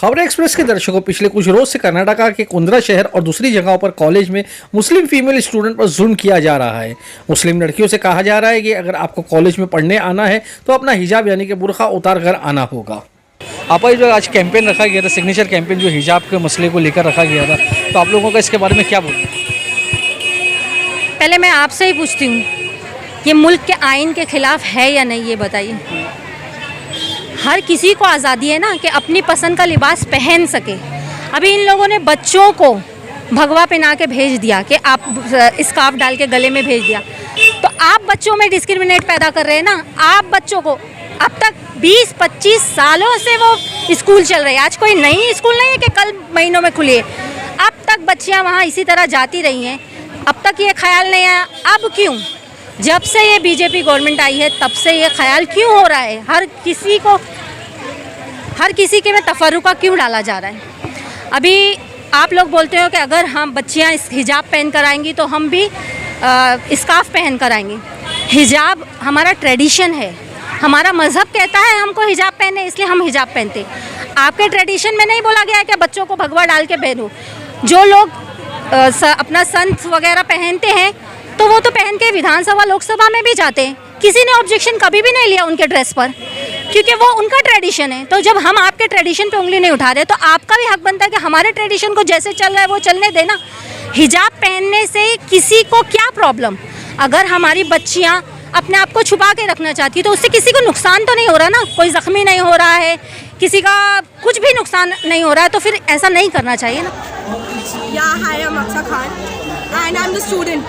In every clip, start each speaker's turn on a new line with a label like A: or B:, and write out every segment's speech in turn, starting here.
A: खबर एक्सप्रेस के दर्शकों, पिछले कुछ रोज से कर्नाटका के कुंद्रा शहर और दूसरी जगहों पर कॉलेज में मुस्लिम फीमेल स्टूडेंट पर जुल्म किया जा रहा है। मुस्लिम लड़कियों से कहा जा रहा है कि अगर आपको कॉलेज में पढ़ने आना है तो अपना हिजाब यानी कि बुर्का उतार कर आना होगा। आप जो आज कैंपेन रखा गया था, सिग्नेचर कैंपेन जो हिजाब के मसले को लेकर रखा गया था, तो आप लोगों का इसके बारे में क्या बोलना?
B: पहले मैं आपसे ही पूछती हूँ, ये मुल्क के आइन के खिलाफ है या नहीं, ये बताइए। हर किसी को आज़ादी है ना कि अपनी पसंद का लिबास पहन सके। अभी इन लोगों ने बच्चों को भगवा पहना के भेज दिया कि आप स्कार्फ डाल के गले में भेज दिया, तो आप बच्चों में डिस्क्रिमिनेट पैदा कर रहे हैं ना। आप बच्चों को अब तक 20-25 सालों से वो स्कूल चल रहे हैं। आज कोई नई स्कूल नहीं है कि कल महीनों में खुली है। अब तक बच्चियां वहाँ इसी तरह जाती रही हैं, अब तक ये ख्याल नहीं आया। अब क्यों? जब से ये बीजेपी गवर्नमेंट आई है तब से ये ख्याल क्यों हो रहा है? हर किसी के में तफर्रुका क्यों डाला जा रहा है? अभी आप लोग बोलते हो कि अगर हम बच्चियां इस हिजाब पहन कर आएंगी तो हम भी स्कार्फ पहन कर आएंगे। हिजाब हमारा ट्रेडिशन है, हमारा मज़हब कहता है हमको हिजाब पहने, इसलिए हम हिजाब पहनते। आपके ट्रेडिशन में नहीं बोला गया है कि बच्चों को भगवा डाल के पहनो। जो लोग अपना संत वगैरह पहनते हैं तो वो तो पहन के विधानसभा लोकसभा में भी जाते हैं। किसी ने ऑब्जेक्शन कभी भी नहीं लिया उनके ड्रेस पर, क्योंकि वो उनका ट्रेडिशन है। तो जब हम आपके ट्रेडिशन पे उंगली नहीं उठा रहे तो आपका भी हक बनता है कि हमारे ट्रेडिशन को जैसे चल रहा है वो चलने देना। हिजाब पहनने से किसी को क्या प्रॉब्लम? अगर हमारी बच्चियां अपने आप को छुपा के रखना चाहती है तो उससे किसी को नुकसान तो नहीं हो रहा ना, कोई ज़ख्मी नहीं हो रहा है, किसी का कुछ भी नुकसान नहीं हो रहा है, तो फिर ऐसा नहीं करना चाहिए ना।
C: Yeah, hi, I'm Aksa Khan and I'm the student,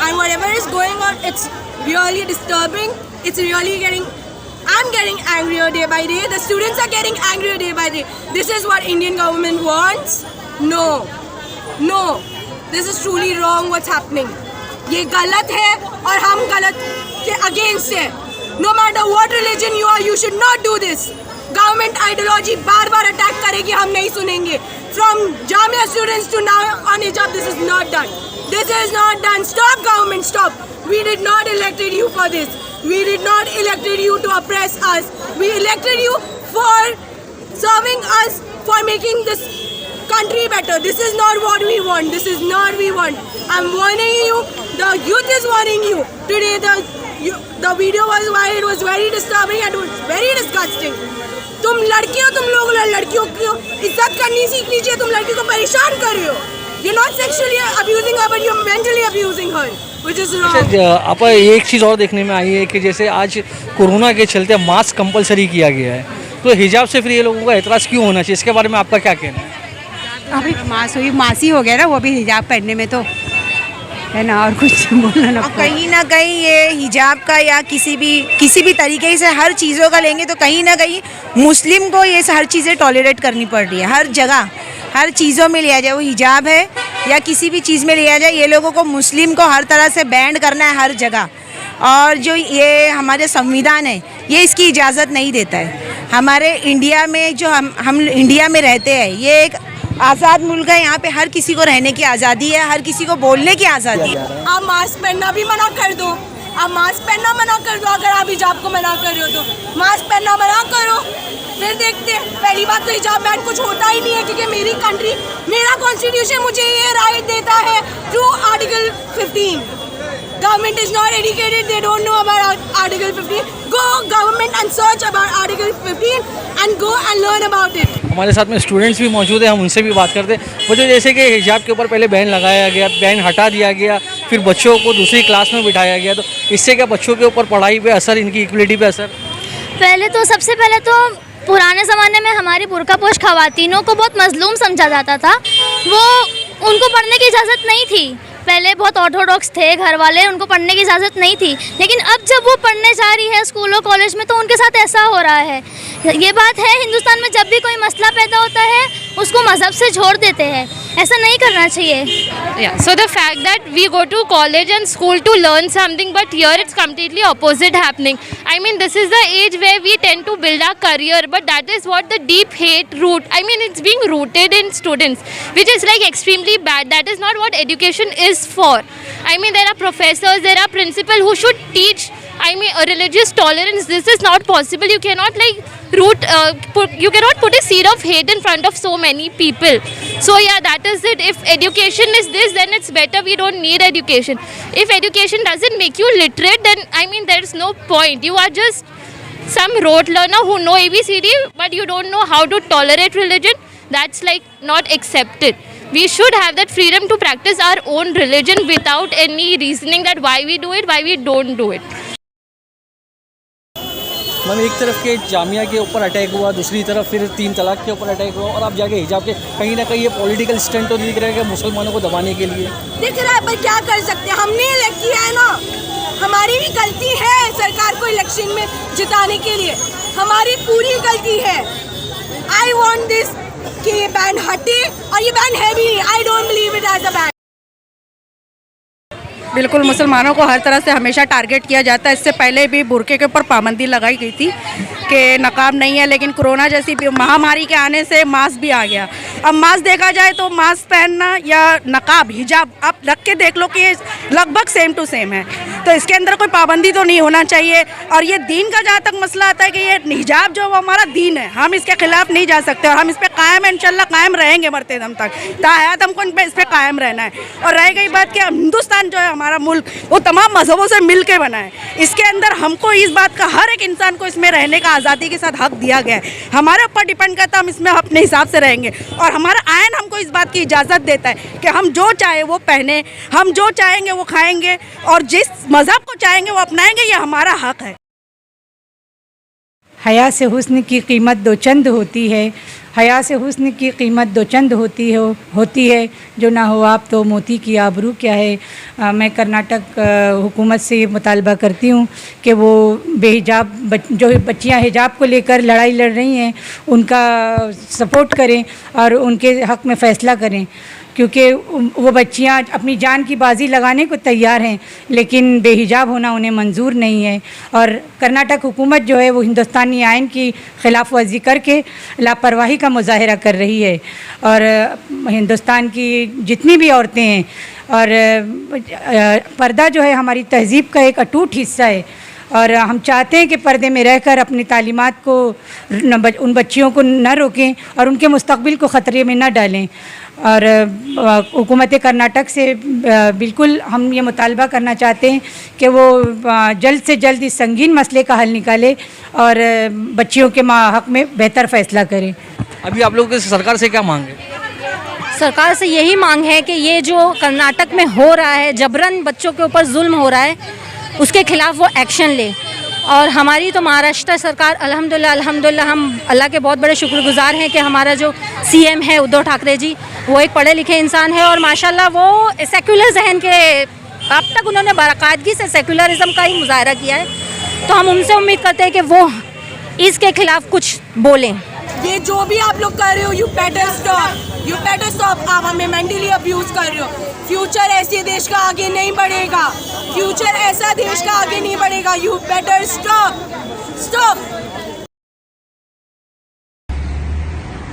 C: and whatever is going on, it's really disturbing. It's really I'm getting angrier day by day. The students are getting angrier day by day. This is what Indian government wants? No, this is truly wrong what's happening. ये गलत है और हम गलत के against है। No matter what religion you are, you should not do this. Government ideology bar bar attack करेगी, हम नहीं सुनेंगे। From Jamia students to now on hijab, this is not done. This is not done. Stop government, stop. We did not elected you for this. We did not elected you to oppress us. We elected you for serving us, for making this country better. This is not what we want. This is not we want. I'm warning you. The youth is warning you. Today the video was why it was very disturbing and it was very disgusting. तुम लड़कियों, तुम लोग लड़कियों की इज्जत करनी सीख लीजिए। तुम लड़की को परेशान कर रहे हो। You're not sexually abusing her, but you're mentally abusing her, which is wrong.
A: आप एक चीज़ और देखने में आई है कि जैसे आज कोरोना के चलते मास्क कंपलसरी किया गया है, तो हिजाब से फिर ये लोगों का एतराज़ क्यों होना चाहिए? इसके बारे में आपका क्या कहना है?
D: अभी मासी हो गया ना, वो भी हिजाब पहनने में तो है ना, और कुछ बोलना ना। कहीं ना कहीं ये हिजाब का या किसी भी तरीके से हर चीज़ों का लेंगे तो कहीं ना कहीं मुस्लिम को ये हर चीज़ें टॉलरेट करनी पड़ रही है। हर जगह हर चीज़ों में लिया जाए, वो हिजाब है या किसी भी चीज़ में लिया जाए, ये लोगों को मुस्लिम को हर तरह से बैंड करना है हर जगह। और जो ये हमारे संविधान है ये इसकी इजाज़त नहीं देता है। हमारे इंडिया में जो हम इंडिया में रहते हैं, ये एक आज़ाद मुल्क है। यहाँ पे हर किसी को रहने की आज़ादी है, हर किसी को बोलने की आज़ादी है।
C: आप मास्क पहनना भी मना कर दो, आप मास्क पहनना मना कर दो। अगर आप हिजाब को मना कर रहे हो तो मास्क पहनना मना करो, फिर देखते हैं। पहली बात तो हिजाब बैन कुछ होता ही नहीं है, क्योंकि मेरी कंट्री, मेरा कॉन्स्टिट्यूशन मुझे ये राइट देता है through article 15। Government is not educated, they don't know about Article 15. Go government and search about Article 15 and go and learn about it.
A: हमारे साथ में स्टूडेंट्स भी मौजूद हैं, हम उनसे भी बात करते हैं। वो जो जैसे कि हिजाब के ऊपर पहले बैन लगाया गया, बैन हटा दिया गया, फिर बच्चों को दूसरी क्लास में बिठाया गया, तो इससे क्या बच्चों के ऊपर पढ़ाई पे असर, इनकी इक्वलिटी पे असर?
E: सबसे पहले तो पुराने ज़माने में हमारी बुर्कापोश ख़वातीनों को बहुत मज़लूम समझा जाता था। उनको पढ़ने की इजाज़त नहीं थी। पहले बहुत ऑर्थोडॉक्स थे घर वाले, उनको पढ़ने की इजाज़त नहीं थी। लेकिन अब जब वो पढ़ने जा रही है स्कूलों कॉलेज में तो उनके साथ ऐसा हो रहा है। ये बात है, हिंदुस्तान में जब भी कोई मसला पैदा होता है उसको मज़हब से जोड़ देते हैं। ऐसा नहीं करना चाहिए।
F: Yeah, so the fact that we go to college and school to learn something, but here it's completely opposite happening. I mean, this is the age where we tend to build our career, but that is what the deep hate root. I mean, it's being rooted in students, which is like extremely bad. That is not what education is for. I mean, there are professors, there are principals who should teach, I mean, a religious tolerance. This is not possible. You cannot you cannot put a seed of hate in front of so many people. So yeah, that is it. If education is this, then it's better. We don't need education. If education doesn't make you literate, then I mean, there is no point. You are just some rote learner who know ABCD, but you don't know how to tolerate religion. That's like not accepted. We should have that freedom to practice our own religion without any reasoning that why we do it, why we don't do it.
A: Ma'am, एक तरफ के जामिया के ऊपर attack हुआ, दूसरी तरफ फिर 3 तलाक के ऊपर अटैक हुआ, और आप जाके हिजाब के कहीं ना कहीं ये पॉलिटिकल स्टंट तो दिख रहा है कि मुसलमानों को दबाने के लिए
C: दिख रहा है। पर क्या कर सकते हैं, हमने इलेक्ट किया है ना, हमारी भी गलती है सरकार को इलेक्शन में जिताने के लिए, हमारी पूरी गलती है। आई वॉन्ट दिस कि ये बैन हटे, और ये बैन है भी नहीं। I don't believe it as a ban.
D: बिल्कुल मुसलमानों को हर तरह से हमेशा टारगेट किया जाता है। इससे पहले भी बुर्के के ऊपर पाबंदी लगाई गई थी कि नकाब नहीं है, लेकिन कोरोना जैसी महामारी के आने से मास्क भी आ गया। अब मास्क देखा जाए तो मास्क पहनना या नकाब हिजाब आप रख के देख लो कि ये लगभग सेम टू सेम है, तो इसके अंदर कोई पाबंदी तो नहीं होना चाहिए। और ये दीन का जहाँ तक मसला आता है कि ये हिजाब जो वो हमारा दीन है, हम इसके खिलाफ नहीं जा सकते, और हम इस पर कायम है, इंशाल्लाह कायम रहेंगे मरते दम तक, ताहयात हमको इस पर कायम रहना है। और रह गई बात कि हिंदुस्तान जो है हमारा मुल्क, वो तमाम मजहबों से मिल के बना है। इसके अंदर हमको इस बात का हर एक इंसान को इसमें रहने का आज़ादी के साथ हक दिया गया है। हमारे ऊपर डिपेंड करता है हम इसमें अपने हिसाब से रहेंगे, और हमारा आयन हमको इस बात की इजाज़त देता है कि हम जो चाहे वो पहने, हम जो चाहेंगे वो खाएंगे, और जिस मज़हब को चाहेंगे वो अपनाएंगे, ये हमारा हक है।
G: हया से हुस्न की कीमत दो चंद होती है, हया से हुस्न की कीमत दो चंद होती है, जो ना हो आप तो मोती की आबरू क्या है। मैं कर्नाटक हुकूमत से ये मुतालबा करती हूँ कि वो बेहिजाब जो बच्चियाँ हिजाब को लेकर लड़ाई लड़ रही हैं उनका सपोर्ट करें और उनके हक़ में फ़ैसला करें, क्योंकि वो बच्चियाँ अपनी जान की बाजी लगाने को तैयार हैं, लेकिन बेहिजाब होना उन्हें मंजूर नहीं है। और कर्नाटक हुकूमत जो है वो हिंदुस्तानी आइन की ख़िलाफ़ वर्जी करके लापरवाही का मुजाहरा कर रही है। और हिंदुस्तान की जितनी भी औरतें हैं, और पर्दा जो है हमारी तहज़ीब का एक अटूट हिस्सा है, और हम चाहते हैं कि पर्दे में रहकर अपनी तालीमात को उन बच्चियों को न रोकें और उनके मुस्तक़बिल को ख़तरे में न डालें। और हुकूमत कर्नाटक से बिल्कुल हम ये मुतालबा करना चाहते हैं कि वो जल्द से जल्द इस संगीन मसले का हल निकाले और बच्चियों के हक़ में बेहतर फ़ैसला करें।
A: अभी आप लोग सरकार से क्या मांग है?
B: सरकार से यही मांग है कि ये जो कर्नाटक में हो रहा है, जबरन बच्चों के ऊपर जुल्म हो रहा है, उसके खिलाफ़ वो एक्शन ले। और हमारी तो महाराष्ट्र सरकार अल्हम्दुलिल्लाह हम अल्लाह के बहुत बड़े शुक्रगुजार हैं कि हमारा जो सीएम है उद्धव ठाकरे जी, वो एक पढ़े लिखे इंसान है, और माशाल्लाह वो सेक्युलर जहन के, अब तक उन्होंने बाकायदगी से सेक्युलरिज्म का ही मुजाहरा किया है। तो हम उनसे उम्मीद करते हैं कि वो इसके खिलाफ़ कुछ बोलें।
C: ये जो भी आप लोग कर रहे हो, यू बेटर स्टॉप। आप हमें मेंटली अब्यूज़ कर रहे हो। फ्यूचर ऐसे देश का आगे नहीं बढ़ेगा, फ्यूचर ऐसा देश का आगे नहीं बढ़ेगा। You better stop.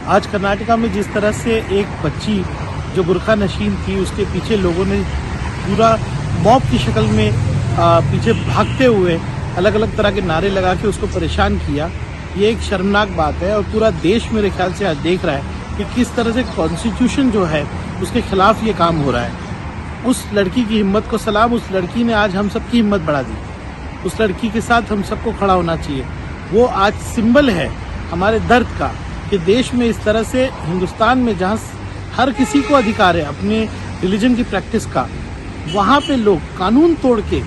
H: आज कर्नाटका में जिस तरह से एक बच्ची जो बुरखा नशीन थी, उसके पीछे लोगों ने पूरा मॉब की शक्ल में पीछे भागते हुए अलग अलग तरह के नारे लगा के उसको परेशान किया, ये एक शर्मनाक बात है। और पूरा देश मेरे ख्याल से आज देख रहा है कि किस तरह से कॉन्स्टिट्यूशन जो है उसके खिलाफ ये काम हो रहा है। उस लड़की की हिम्मत को सलाम, उस लड़की ने आज हम सबकी हिम्मत बढ़ा दी। उस लड़की के साथ हम सबको खड़ा होना चाहिए। वो आज सिंबल है हमारे दर्द का कि देश में इस तरह से, हिंदुस्तान में जहाँ हर किसी को अधिकार है अपने रिलीजन की प्रैक्टिस का, वहाँ पे लोग कानून तोड़ के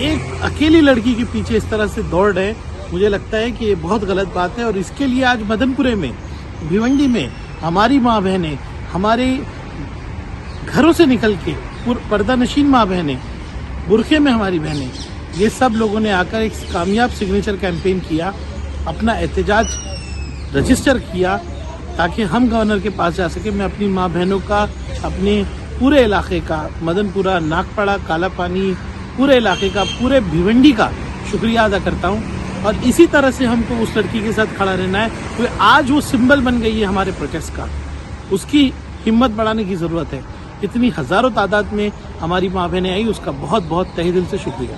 H: एक अकेली लड़की के पीछे इस तरह से दौड़ रहे। मुझे लगता है कि ये बहुत गलत बात है, और इसके लिए आज मदनपुरे में, भिवंडी में हमारी माँ बहनें, हमारे घरों से निकल के पर्दा नशीन माँ बहनें, बुरखे में हमारी बहनें, ये सब लोगों ने आकर एक कामयाब सिग्नेचर कैंपेन किया, अपना एहतजाज रजिस्टर किया, ताकि हम गवर्नर के पास जा सके। मैं अपनी माँ बहनों का, अपने पूरे इलाके का, मदनपुरा, नागपड़ा, काला पानी, पूरे इलाके का, पूरे भिवंडी का शुक्रिया अदा करता हूँ। और इसी तरह से हमको उस लड़की के साथ खड़ा रहना है। तो आज वो सिंबल बन गई है हमारे प्रोटेस्ट का, उसकी हिम्मत बढ़ाने की ज़रूरत है। इतनी हज़ारों तादाद में हमारी माँ बहनें आई, उसका बहुत बहुत तहे दिल से शुक्रिया।